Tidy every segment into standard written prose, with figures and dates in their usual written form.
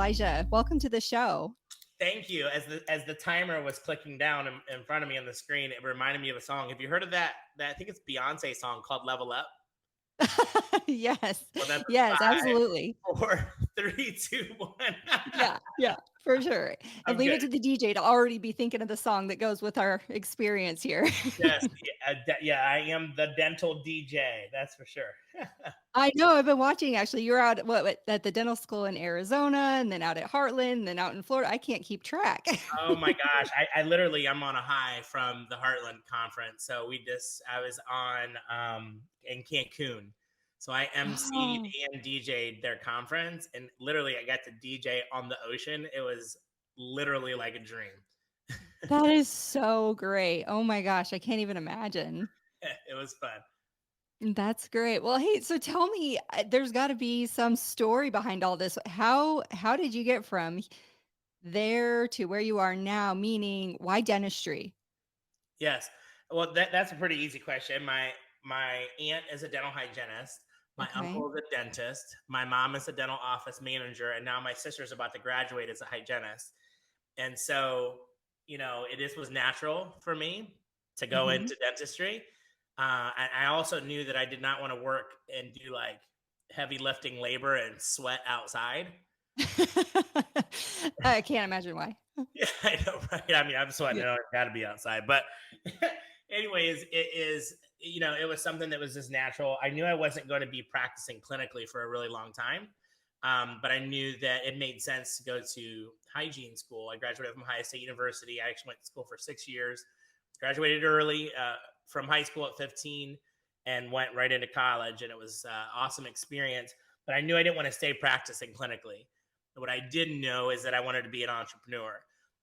Elijah. Welcome to the show. Thank you. As the timer was clicking down in front of me on the screen, it reminded me of a song. Have you heard of that I think it's Beyonce song called Level Up? Yes. Well, that's Yes, five, absolutely. 4, 3, 2, 1. Yeah, yeah, for sure. And I'm leave good. it to the DJ to already be thinking of the song that goes with our experience here. Yes, yeah, I am the dental DJ. That's for sure. I know, I've been watching actually. You're out at the dental school in Arizona and then out at Heartland and then out in Florida. I can't keep track. Oh my gosh, I literally I'm on a high from the Heartland conference. So I was on in Cancun. So I emceed Oh, and DJ'd their conference, and literally I got to DJ on the ocean. It was literally like a dream. that is so great. Oh my gosh, I can't even imagine. It was fun. That's great. Well, hey, so tell me, there's got to be some story behind all this. How did you get from there to where you are now? Meaning, why dentistry? Yes. Well, that's a pretty easy question. My aunt is a dental hygienist. My Okay. uncle is a dentist. My mom is a dental office manager, and now my sister's about to graduate as a hygienist. And so, this was natural for me to go Hmm. into dentistry. I also knew that I did not want to work and do like heavy lifting labor and sweat outside. I can't imagine why. Yeah, I know, right? I mean, I'm sweating. Yeah. I got to be outside. But, anyways, it was something that was just natural. I knew I wasn't going to be practicing clinically for a really long time. But I knew that it made sense to go to hygiene school. I graduated from Ohio State University. I actually went to school for 6 years, graduated early from high school at 15, and went right into college. And it was an awesome experience. But I knew I didn't want to stay practicing clinically. What I didn't know is that I wanted to be an entrepreneur.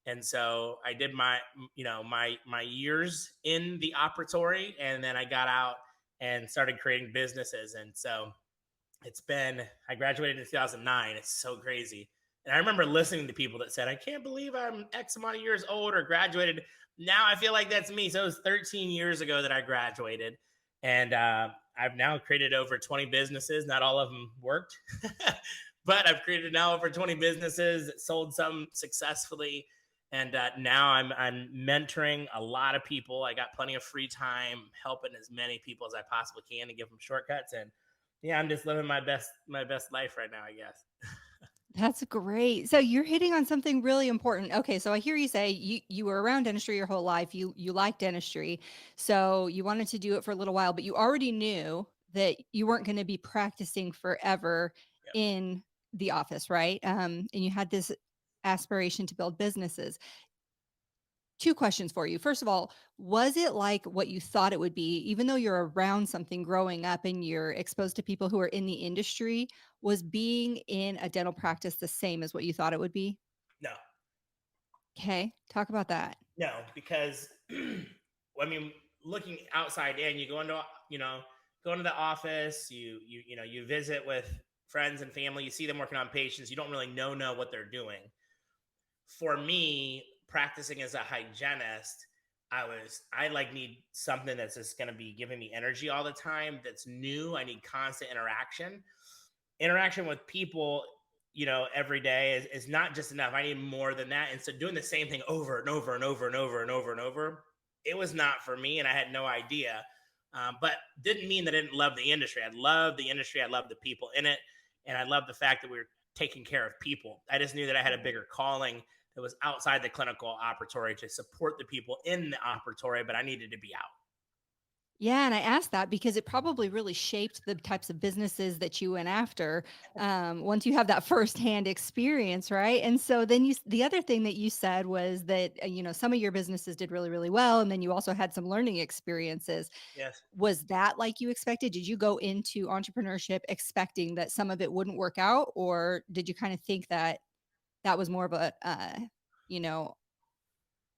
And so I did my years in the operatory, and then I got out and started creating businesses. And so I graduated in 2009. It's so crazy. And I remember listening to people that said, I can't believe I'm X amount of years old or graduated. Now I feel like that's me. So it was 13 years ago that I graduated. And I've now created over 20 businesses. Not all of them worked, but I've created now over 20 businesses, sold some successfully. And now I'm mentoring a lot of people. I got plenty of free time helping as many people as I possibly can to give them shortcuts. And yeah, I'm just living my best life right now, I guess. That's great. So you're hitting on something really important. Okay, so I hear you say you were around dentistry your whole life. You like dentistry. So you wanted to do it for a little while, but you already knew that you weren't going to be practicing forever Yep. in the office, right? And you had this aspiration to build businesses. Two questions for you. First of all, was it like what you thought it would be, even though you're around something growing up and you're exposed to people who are in the industry? Was being in a dental practice the same as what you thought it would be? No, Okay, talk about that. no, because I mean, looking outside in, you go into go into the office, you visit with friends and family, you see them working on patients, you don't really know what they're doing. For me, practicing as a hygienist, I like need something that's just going to be giving me energy all the time. That's new. I need constant interaction with people, every day is not just enough. I need more than that. And so doing the same thing over and over and over and over and over and over, it was not for me. And I had no idea. But didn't mean that I didn't love the industry. I love the industry. I love the people in it. And I love the fact that we were taking care of people. I just knew that I had a bigger calling that was outside the clinical operatory to support the people in the operatory, but I needed to be out. Yeah, and I asked that because it probably really shaped the types of businesses that you went after, once you have that firsthand experience, right? And so then the other thing that you said was that some of your businesses did really, really well, and then you also had some learning experiences. Yes. Was that like you expected? Did you go into entrepreneurship expecting that some of it wouldn't work out, or did you kind of think that that was more of a you know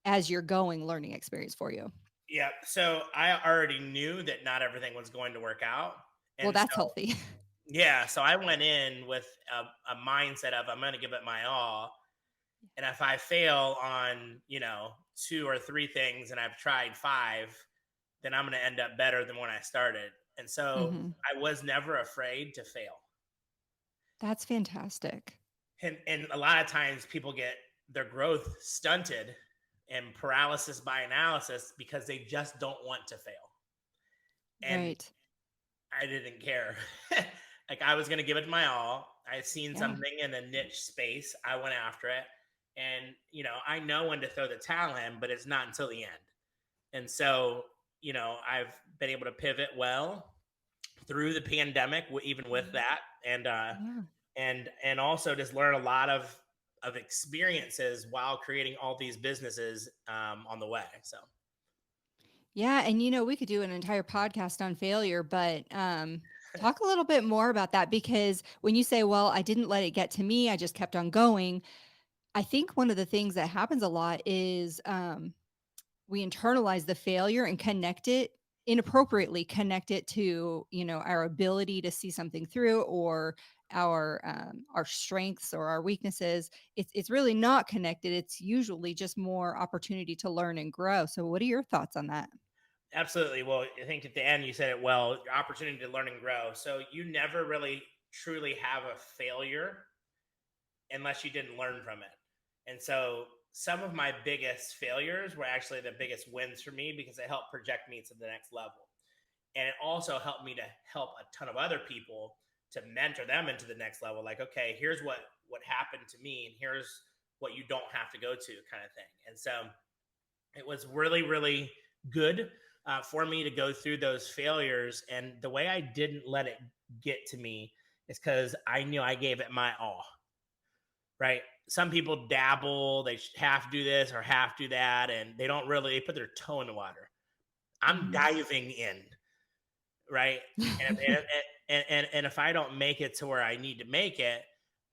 as you're going learning experience for you? Yeah. So I already knew that not everything was going to work out. Well, And so, that's healthy. yeah, so I went in with a mindset of I'm going to give it my all. And if I fail on, two or three things and I've tried five, then I'm going to end up better than when I started. And so Hmm. I was never afraid to fail. That's fantastic. And a lot of times people get their growth stunted and paralysis by analysis because they just don't want to fail. And Right. I didn't care. Like I was going to give it my all. I had seen Yeah. something in a niche space. I went after it. And, I know when to throw the towel in, but it's not until the end. And so, I've been able to pivot well through the pandemic, even with Mhm. that. Yeah. And also just learn a lot of experiences while creating all these businesses on the way. So Yeah, and we could do an entire podcast on failure, but talk a little bit more about that because when you say, "Well, I didn't let it get to me, I just kept on going." I think one of the things that happens a lot is we internalize the failure and connect it to our ability to see something through or our strengths or our weaknesses. It's really not connected. It's usually just more opportunity to learn and grow. So what are your thoughts on that? absolutely. Well, I think at the end you said it well, your opportunity to learn and grow. So you never really truly have a failure unless you didn't learn from it. And so some of my biggest failures were actually the biggest wins for me because they helped project me to the next level. And it also helped me to help a ton of other people to mentor them into the next level. Like, okay, here's what happened to me, and here's what you don't have to go to, kind of thing. And so it was really, really good for me to go through those failures. And the way I didn't let it get to me is because I knew I gave it my all. Right? Some people dabble, they half do this or half do that, and they put their toe in the water. I'm Mhm. diving in, right? And if I don't make it to where I need to make it,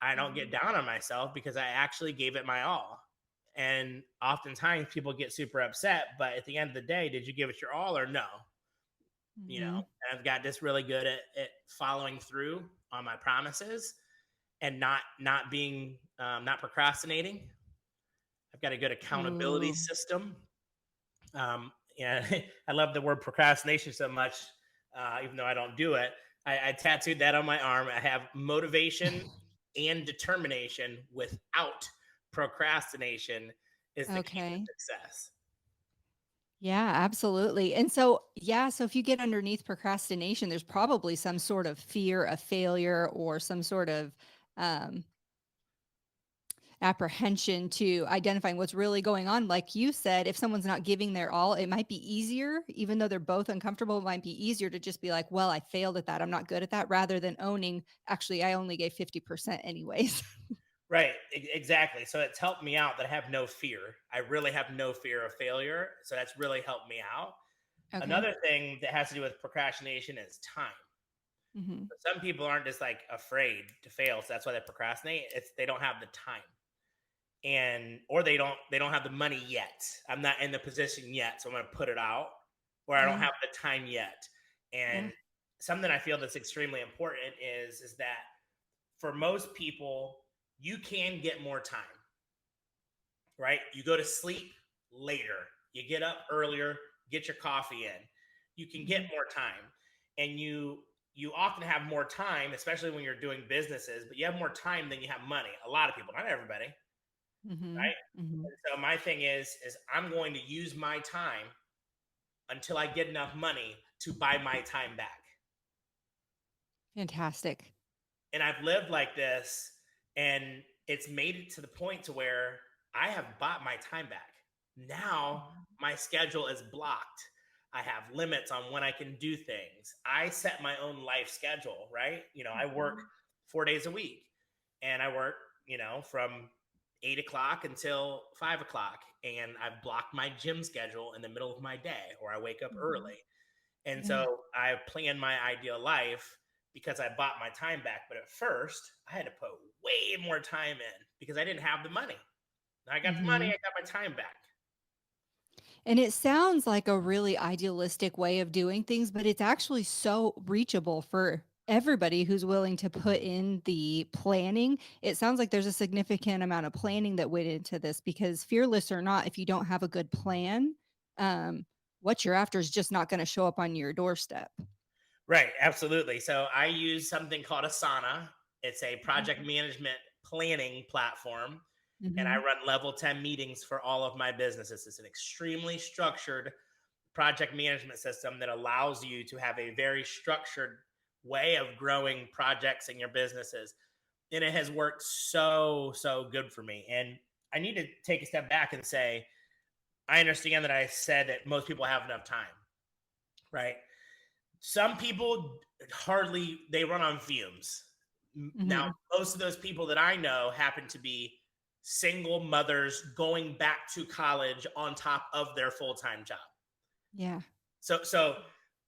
I don't get Mhm. down on myself because I actually gave it my all. And oftentimes people get super upset, but at the end of the day, did you give it your all or no? Mhm. And I've got this really good at following through on my promises and not being not procrastinating. I've got a good accountability Ooh. system. Yeah, I love the word procrastination so much, even though I don't do it. I tattooed that on my arm. I have motivation and determination without procrastination is the key to Okay. success. Yeah, absolutely. And so, yeah, so if you get underneath procrastination, there's probably some sort of fear of failure or some sort of um, apprehension to identifying what's really going on. Like you said, if someone's not giving their all, it might be easier, even though they're both uncomfortable, it might be easier to just be like, well, I failed at that. I'm not good at that, rather than owning, actually, I only gave 50% anyways. Right, exactly. So it's helped me out that I have no fear. I really have no fear of failure. So that's really helped me out. Okay. Another thing that has to do with procrastination is time. Hmm. Some people aren't just like afraid to fail, so that's why they procrastinate. It's they don't have the time, and or they don't have the money yet. I'm not in the position yet, so I'm going to put it out, or I don't Yeah. have the time yet. Yeah. And something I feel that's extremely important is that for most people, you can get more time. Right? You go to sleep later, you get up earlier, get your coffee in. You can get Hmm. more time, and you often have more time, especially when you're doing businesses. But you have more time than you have money. A lot of people, not everybody, Hmm. right? Hmm. And so my thing is I'm going to use my time until I get enough money to buy my time back. Fantastic. And I've lived like this, and it's made it to the point to where I have bought my time back. Now Mhm. my schedule is blocked. I have limits on when I can do things. I set my own life schedule, right? I work Mhm. 4 days a week, and I work, from 8 o'clock until 5 o'clock. And I've blocked my gym schedule in the middle of my day, or I wake up Mhm. early. And Yeah. so I planned my ideal life because I bought my time back. But at first, I had to put way more time in because I didn't have the money. I got the money, Mhm. I got my time back. And it sounds like a really idealistic way of doing things, but it's actually so reachable for everybody who's willing to put in the planning. It sounds like there's a significant amount of planning that went into this because fearless or not, if you don't have a good plan, um, what you're after is just not going to show up on your doorstep. Right, absolutely. So I use something called Asana. It's a Mhm. project management planning platform, and I Mhm. run level 10 meetings for all of my businesses. It's an extremely structured project management system that allows you to have a very structured way of growing projects in your businesses. And it has worked so good for me. And I need to take a step back and say, I understand that I said that most people have enough time, right? Some people hardly, they run on fumes. Now, Mhm. most of those people that I know happen to be single mothers going back to college on top of their full-time job. Yeah.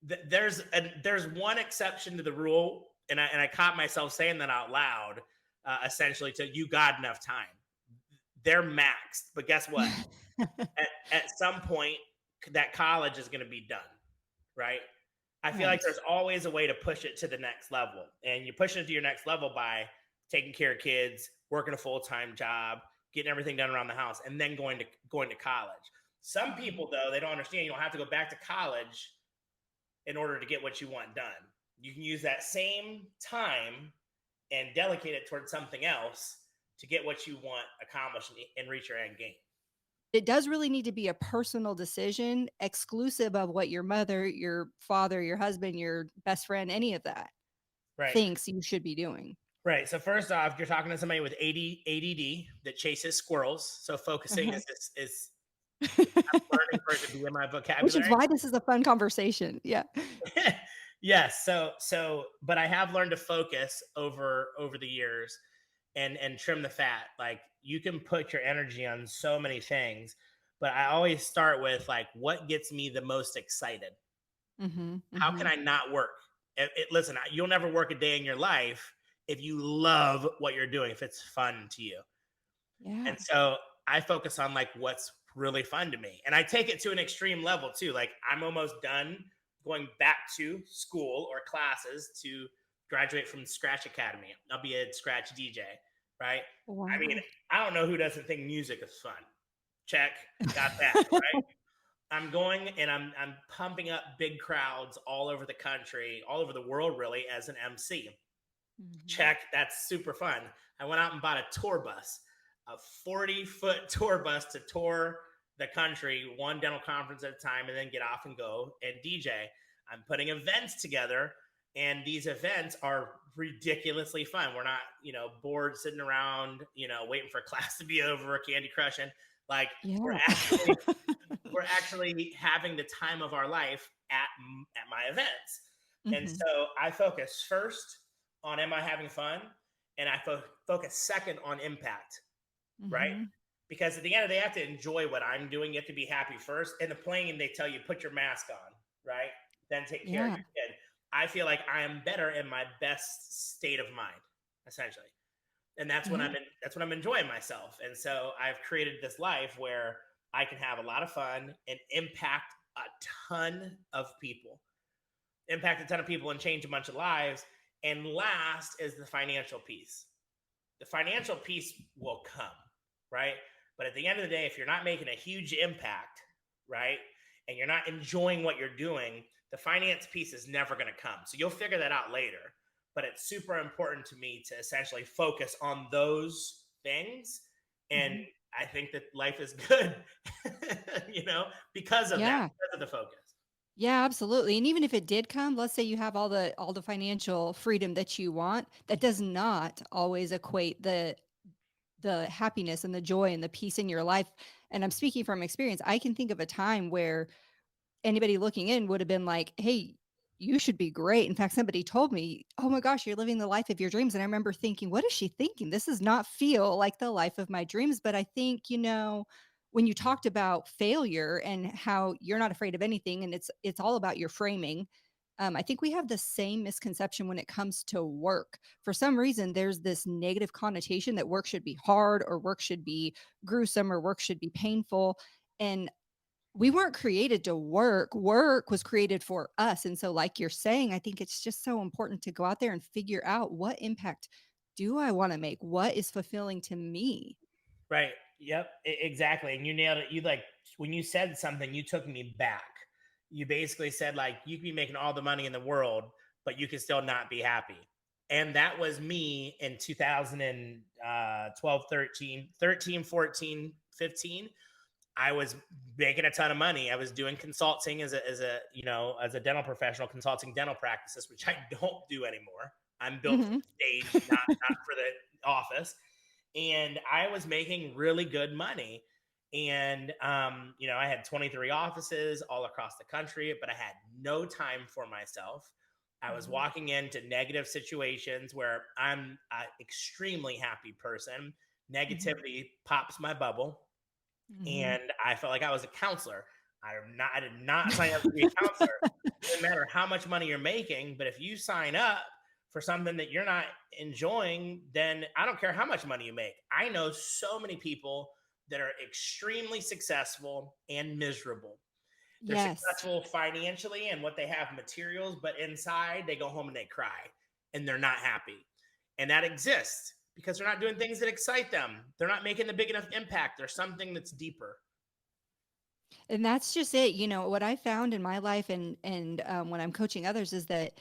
There's one exception to the rule, and I caught myself saying that out loud, essentially to you got enough time. They're maxed, but guess what? At some point, that college is going to be done, right? I feel like Right. there's always a way to push it to the next level, and you push it to your next level by taking care of kids, working a full time job, getting everything done around the house, and then going to college. Some Mhm. people, though, they don't understand. You don't have to go back to college in order to get what you want done. You can use that same time and delegate it towards something else to get what you want accomplished and reach your end game. It does really need to be a personal decision, exclusive of what your mother, your father, your husband, your best friend, any of that Right. thinks you should be doing. Right. So first off, you're talking to somebody with ADD that chases squirrels. So focusing Uh-huh. is learning for it to be in my Which is vocabulary. why this is a fun conversation. Yeah. Yes. But I have learned to focus over the years and trim the fat. Like you can put your energy on so many things, but I always start with like what gets me the most excited. Mhm, How can mhm. I not work? Listen, you'll never work a day in your life if you love what you're doing, if it's fun to you. Yeah. And so I focus on like what's really fun to me. And I take it to an extreme level too. Like I'm almost done going back to school or classes to graduate from Scratch Academy. I'll be a Scratch DJ, right? I mean, Wow. I don't know who doesn't think music is fun. Check, got that, right? I'm going and I'm pumping up big crowds all over the country, all over the world, really, as an MC. Mhm. Check, that's super fun. I went out and bought a tour bus, a 40-foot tour bus to tour the country, one dental conference at a time, and then get off and go and DJ. I'm putting events together, and these events are ridiculously fun. We're not, bored sitting around, waiting for class to be over, Candy Crushing. Like we're Yeah. actually we're actually having the time of our life at my events. And Mhm, so I focus first on am I having fun, and I focus second on impact, right? mhm. Because at the end of the day, I have to enjoy what I'm doing. You have to be happy first. In the plane, they tell you put your mask on, right? Then take care of Yeah. your kid. I feel like I am better in my best state of mind, essentially, and Yeah. that's when I'm enjoying myself. And so I've created this life where I can have a lot of fun and ton of people impact a ton of people and change a bunch of lives. And last is the financial piece. The financial piece will come, right? But at the end of the day, if you're not making a huge impact, right, and you're not enjoying what you're doing, the finance piece is never going to come. So you'll figure that out later. But it's super important to me to essentially focus on those things. And Mhm. I think that life is good, because of that, Yeah. because of the focus. Yeah, absolutely, and even if it did come, let's say you have all the financial freedom that you want, that does not always equate the happiness and the joy and the peace in your life, and I'm speaking from experience. I can think of a time where anybody looking in would have been like, "Hey, you should be great." In fact, somebody told me, "Oh my gosh, you're living the life of your dreams." And I remember thinking, "What is she thinking? This does not feel like the life of my dreams." But I think, when you talked about failure and how you're not afraid of anything and it's all about your framing, I think we have the same misconception when it comes to work. For some reason, there's this negative connotation that work should be hard or work should be gruesome or work should be painful. And we weren't created to work. Work was created for us. And so, like you're saying, I think it's just so important to go out there and figure out what impact do I want to make? What is fulfilling to me? Right. Yep. Exactly. And you nailed it. You like when you said something, you took me back. You basically said like you could be making all the money in the world, but you can still not be happy. And that was me in 2012, 13, 14, 15. I was making a ton of money. I was doing consulting as a dental professional, consulting dental practices, which I don't do anymore. I'm built for Mhm. the stage, not for the office. And I was making really good money. And I had 23 offices all across the country, but I had no time for myself. I was Mhm. walking into negative situations where I'm an extremely happy person. Mhm. Negativity pops my bubble, Mhm. and I felt like I was a counselor. I did not sign up to be a counselor. It doesn't matter how much money you're making, but if you sign up for something that you're not enjoying, then I don't care how much money you make. I know so many people that are extremely successful and miserable. They're Yes. successful financially and what they have materials, but inside they go home and they cry and they're not happy. And that exists because they're not doing things that excite them. They're not making the big enough impact. There's something that's deeper. And that's just it. What I found in my life and when I'm coaching others is that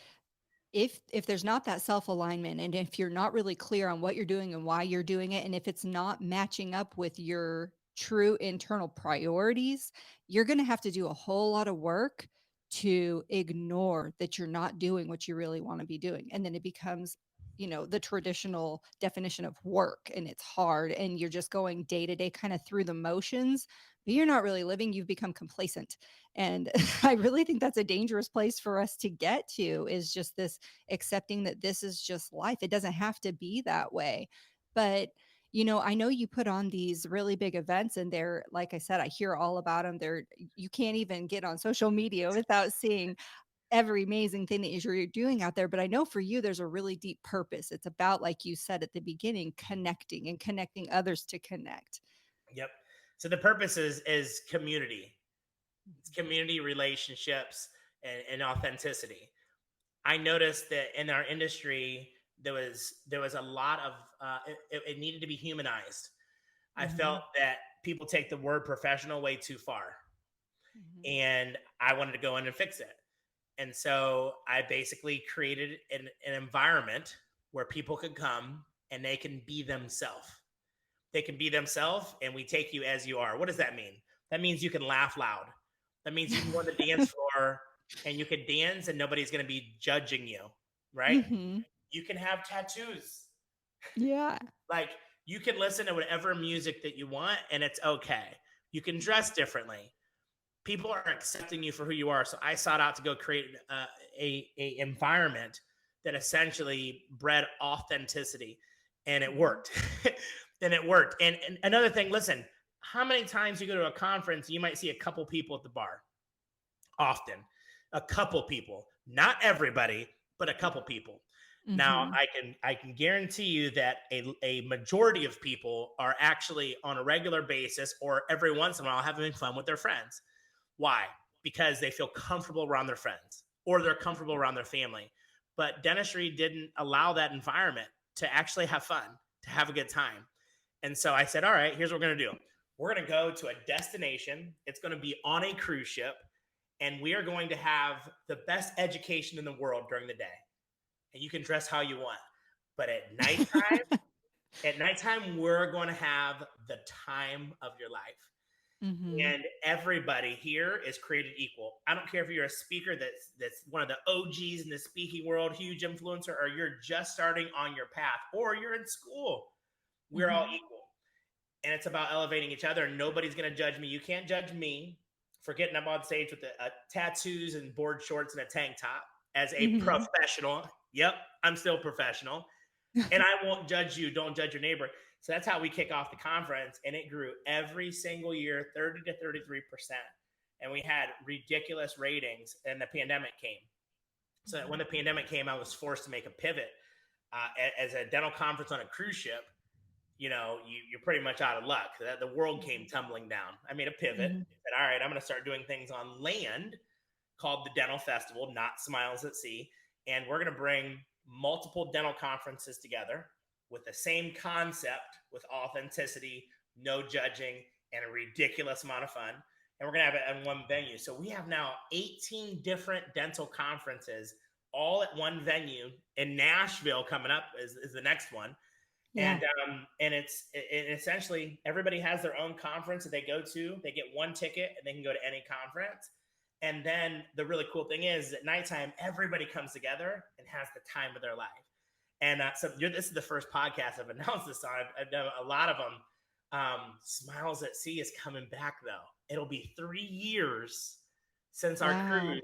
if there's not that self-alignment, and if you're not really clear on what you're doing and why you're doing it, and if it's not matching up with your true internal priorities, you're going to have to do a whole lot of work to ignore that you're not doing what you really want to be doing. And then it becomes, the traditional definition of work, and it's hard, and you're just going day to day kind of through the motions, but you're not really living. You've become complacent. And I really think that's a dangerous place for us to get to, is just this accepting that this is just life. It doesn't have to be that way. But I know you put on these really big events, and they're, like I said, I hear all about them. You can't even get on social media without seeing every amazing thing that you're doing out there. But I know for you, there's a really deep purpose. It's about, like you said at the beginning, connecting and connecting others to connect. Yep. So the purpose is community. It's community relationships and authenticity. I noticed that in our industry there was a lot of it needed to be humanized. I felt Mhm. that people take the word professional way too far, Mhm. and I wanted to go in and fix it. And so I basically created an environment where people could come and they can be themselves. They can be themselves, and we take you as you are. What does that mean? That means you can laugh loud. That means you can go on the dance floor and you can dance and nobody's going to be judging you, right? Mhm. You can have tattoos. Yeah. Like, you can listen to whatever music that you want and it's okay. You can dress differently. People are accepting you for who you are. So I sought out to go create a environment that essentially bred authenticity, and it Mhm. worked. And it worked. And another thing, listen, how many times you go to a conference, you might see a couple people at the bar. Often, a couple people, not everybody, but a couple people. Now, Mhm. I can guarantee you that a majority of people are actually on a regular basis or every once in a while having fun with their friends. Why? Because they feel comfortable around their friends or they're comfortable around their family. But dentistry didn't allow that environment to actually have fun, to have a good time. And so I said, all right, here's what we're going to do. We're going to go to a destination. It's going to be on a cruise ship, and we are going to have the best education in the world during the day. And you can dress how you want. But at nighttime, we're going to have the time of your life. Mhm. And everybody here is created equal. I don't care if you're a speaker that's one of the OGs in the speaking world, huge influencer, or you're just starting on your path, or you're in school. We're all Mhm. equal, and it's about elevating each other. Nobody's going to judge me. You can't judge me for getting up on stage with tattoos and board shorts and a tank top as a Mhm. professional. Yep, I'm still professional, and I won't judge you. Don't judge your neighbor. So that's how we kick off the conference, and it grew every single year, 30 to 33%. And we had ridiculous ratings, and the pandemic came. So when Mhm. the pandemic came, I was forced to make a pivot. As a dental conference on a cruise ship, you're pretty much out of luck. The world came Mhm. tumbling down. I made a pivot. Mhm. Said, all right, I'm going to start doing things on land called the Dental Festival, not Smiles at Sea. And we're going to bring multiple dental conferences together with the same concept, with authenticity, no judging, and a ridiculous amount of fun. And we're going to have it in one venue. So we have now 18 different dental conferences all at one venue in Nashville. Coming up is the next one. Yeah. And essentially everybody has their own conference that they go to. They get one ticket and they can go to any conference. And then the really cool thing is at nighttime, everybody comes together and has the time of their life. And this is the first podcast I've announced this on. I've done a lot of them. Smiles at Sea is coming back though. It'll be 3 years since our Wow. cruise,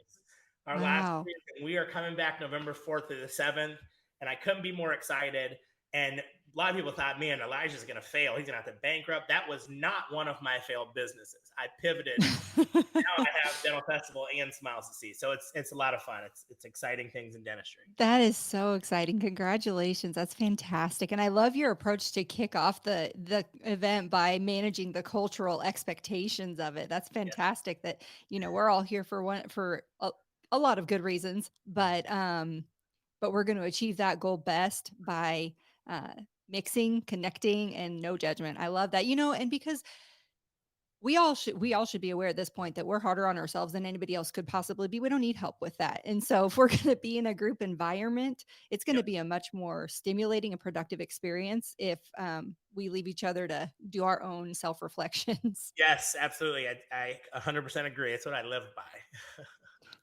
our last Wow. cruise. And we are coming back November 4th through the 7th. And I couldn't be more excited. And a lot of people thought, man, Elijah's going to fail. He's going to have to bankrupt. That was not one of my failed businesses. I pivoted. Now I have Dental Festival and Smiles to See. So it's a lot of fun. It's exciting things in dentistry. That is so exciting. Congratulations. That's fantastic. And I love your approach to kick off the event by managing the cultural expectations of it. That's Yeah. fantastic that, we're all here for a lot of good reasons, but we're going to achieve that goal best by uh mixing, connecting, and no judgment. I love that. And because we all should be aware at this point that we're harder on ourselves than anybody else could possibly be. We don't need help with that. And so if we're going to be in a group environment, it's going to Yep. be a much more stimulating and productive experience if we leave each other to do our own self-reflections. Yes, absolutely. I 100% agree. It's what I live by.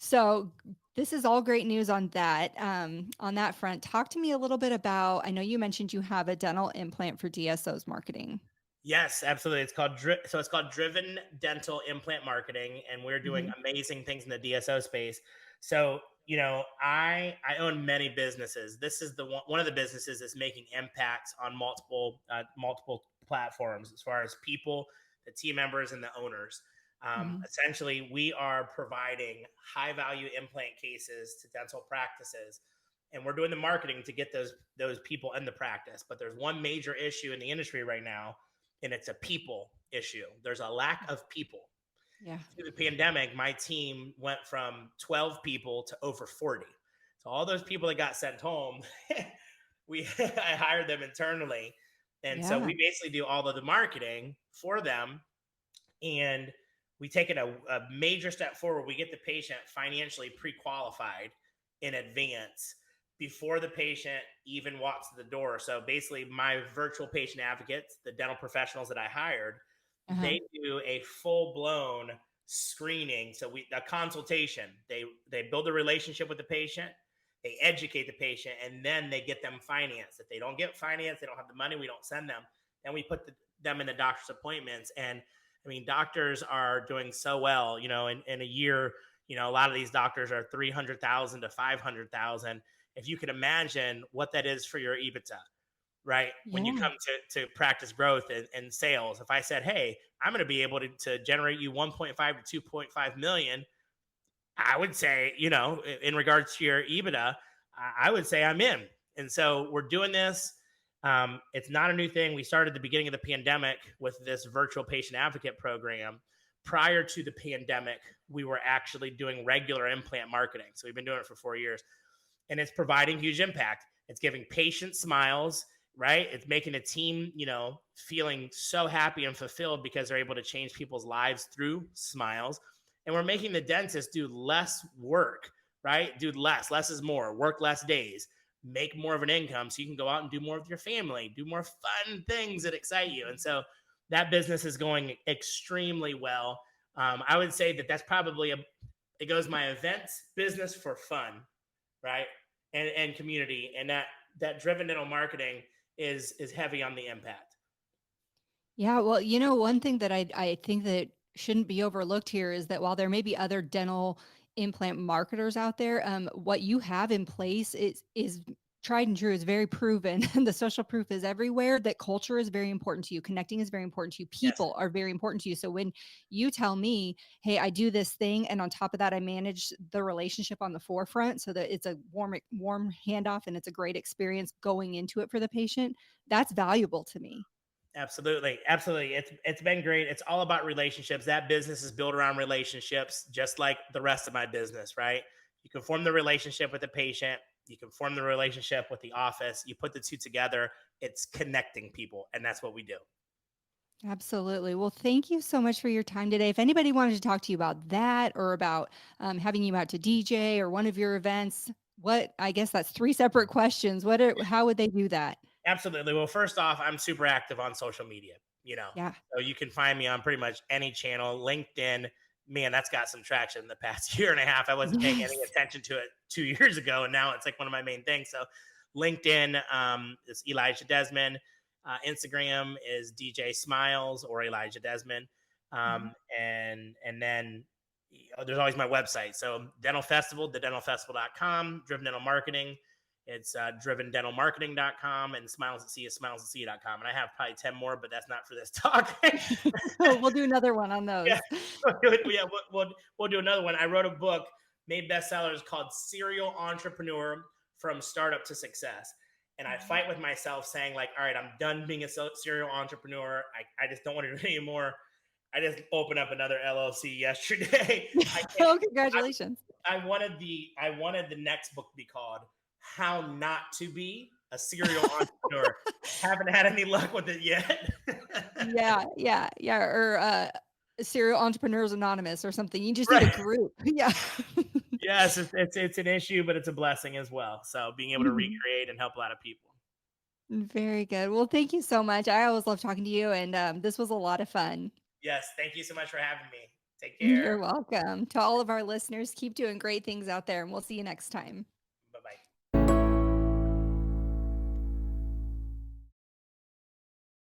So this is all great news on that front. Talk to me a little bit about, I know you mentioned you have a dental implant for DSO's marketing. Yes, absolutely. It's called Driven Dental Implant Marketing, and we're doing Hmm. amazing things in the DSO space. So I own many businesses. This is one of the businesses that's making impacts on multiple platforms as far as people, the team members, and the owners. Hmm. Essentially, we are providing high value implant cases to dental practices, and we're doing the marketing to get those people in the practice. But there's one major issue in the industry right now, and it's a people issue. There's a lack of people. Yeah. Through the pandemic, my team went from 12 people to over 40. So all those people that got sent home, I hired them internally. And so Yeah. we basically do all of the marketing for them. And we take it a major step forward. We get the patient financially pre-qualified in advance before the patient even walks to the door. So basically, my virtual patient advocates, the dental professionals that I hired, Uh-huh. they do a full blown screening. So a consultation. They build a relationship with the patient. They educate the patient, and then they get them financed. If they don't get financed, they don't have the money. We don't send them. Then we put them in the doctor's appointments. And I mean, doctors are doing so well. In a year, a lot of these doctors are 300,000 to 500,000. If you can imagine what that is for your EBITDA, right? When you Yeah. come to practice growth and sales, if I said, hey, I'm going to be able to generate you 1.5 to 2.5 million, I would say, in regards to your EBITDA, I would say I'm in. And so we're doing this. It's not a new thing. We started at the beginning of the pandemic with this virtual patient advocate program. Prior to the pandemic, we were actually doing regular implant marketing. So we've been doing it for 4 years, and it's providing huge impact. It's giving patients smiles, right? It's making a team, feeling so happy and fulfilled because they're able to change people's lives through smiles. And we're making the dentist do less work, right? Do less. Less is more. Work less days. Make more of an income so you can go out and do more with your family, do more fun things that excite you. And so that business is going extremely well. I would say that's probably it goes my events business for fun, right? And community, and that driven dental marketing is heavy on the impact. Yeah, well, one thing that I think that shouldn't be overlooked here is that while there may be other dental implant marketers out there, what you have in place is tried and true, is very proven. And the social proof is everywhere that culture is very important to you. Connecting is very important to you. Yes, People are very important to you. So when you tell me, hey, I do this thing, and on top of that, I manage the relationship on the forefront so that it's a warm handoff and it's a great experience going into it for the patient, that's valuable to me. absolutely, absolutely. It's been great. It's all about relationships. That business is built around relationships, just like the rest of my business, right? You can form the relationship with the patient. You can form the relationship with the office. You put the two together. It's connecting people, and that's what we do. Absolutely. Well, thank you so much for your time today. If anybody wanted to talk to you about that or about having you out to DJ or one of your events, What I guess that's 3 separate questions. What are how would they do that? Absolutely. Well, first off, I'm super active on social media, you know. Yeah. So you can find me on pretty much any channel. LinkedIn, man, that's got some traction in the past year and a half. I wasn't paying any Yes. attention to it 2 years ago, and now it's like one of my main things. So LinkedIn is Elijah Desmond. Instagram is DJ Smiles or Elijah Desmond. Mhm. And then there's always my website. So Dental Festival, thedentalfestival.com, Driven Dental Marketing. It's drivendentalmarketing.com, and smiles at sea is smilesatSea.com. And I have probably 10 more, but that's not for this talk. We'll do another one on Yeah, those. yeah, we'll do another one. I wrote a book, made bestsellers, called Serial Entrepreneur from Startup to Success. And I Mhm. fight with myself saying, like, all right, I'm done being a serial entrepreneur. I just don't want to do it anymore. I just opened up another LLC yesterday. I can't. Oh, congratulations. I wanted the next book to be called How Not to Be a Serial Entrepreneur. Haven't had any luck with it yet. Yeah, yeah, yeah, or, Serial Entrepreneurs Anonymous or something. You just need a Right. group. Yeah. Yes, it's an issue, but it's a blessing as well. So being able to Mhm. recreate and help a lot of people. Very good. Well, thank you so much. I always love talking to you, and, this was a lot of fun. Yes, thank you so much for having me. Take care. You're welcome. To all of our listeners, keep doing great things out there, and we'll see you next time.